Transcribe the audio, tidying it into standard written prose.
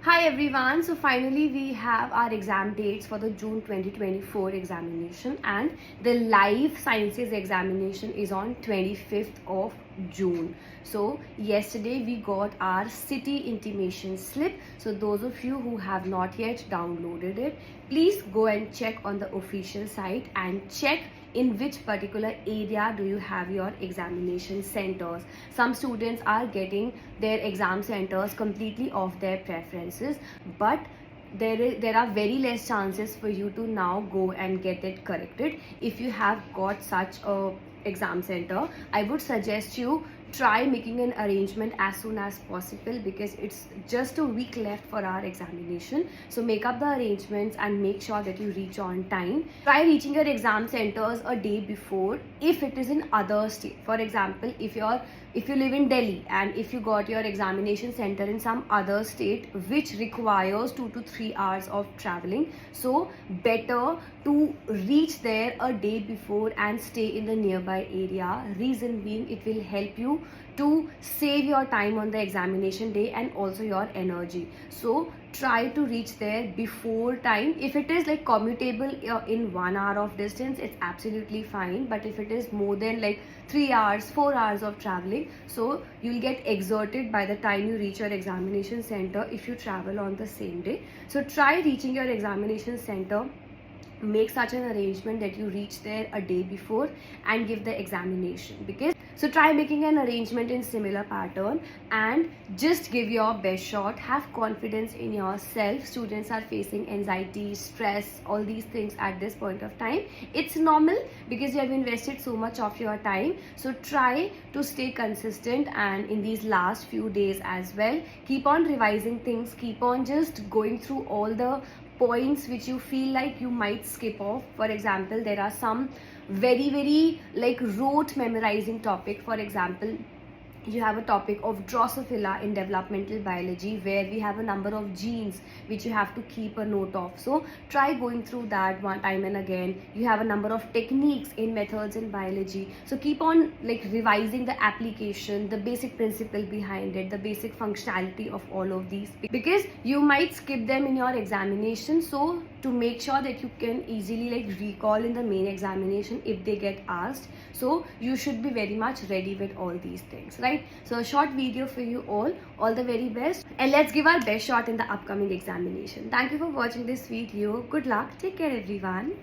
Hi everyone, so finally we have our exam dates for the June 2024 examination, and the life sciences examination is on 25th of June. So yesterday we got our city intimation slip. So those of you who have not yet downloaded it, please go and check on the official site and check in which particular area do you have your examination centers. Some students are getting their exam centers completely off their preferences, but there are very less chances for you to now go and get it corrected. If you have got such a exam center, I would suggest you try making an arrangement as soon as possible, because it's just a week left for our examination. So make up the arrangements and make sure that you reach on time. Try reaching your exam centers a day before if it is in other state. For example, if you live in Delhi and if you got your examination center in some other state which requires 2 to 3 hours of traveling, so better to reach there a day before and stay in the nearby area. Reason being, it will help you to save your time on the examination day and also your energy. So try to reach there before time. If it is like commutable in 1 hour of distance, it's absolutely fine. But if it is more than like 3 hours, 4 hours of traveling, so you'll get exerted by the time you reach your examination center if you travel on the same day. So try reaching your examination center. Make such an arrangement that you reach there a day before and give the examination. Because so try making an arrangement in similar pattern and just give your best shot. Have confidence in yourself. Students are facing anxiety, stress, all these things at this point of time. It's normal because you have invested so much of your time. So try to stay consistent, and in these last few days as well, keep on revising things, keep on just going through all the points which you feel like you might skip off. For example, there are some very like rote memorizing topic. For example, you have a topic of Drosophila in developmental biology, where we have a number of genes which you have to keep a note of. So try going through that one time and again. You have a number of techniques in methods in biology, so keep on like revising the application, the basic principle behind it, the basic functionality of all of these, because you might skip them in your examination. So to make sure that you can easily like recall in the main examination if they get asked, so you should be very much ready with all these things, right? So a short video for you all the very best, and let's give our best shot in the upcoming examination. Thank you for watching this video. Good luck. Take care everyone.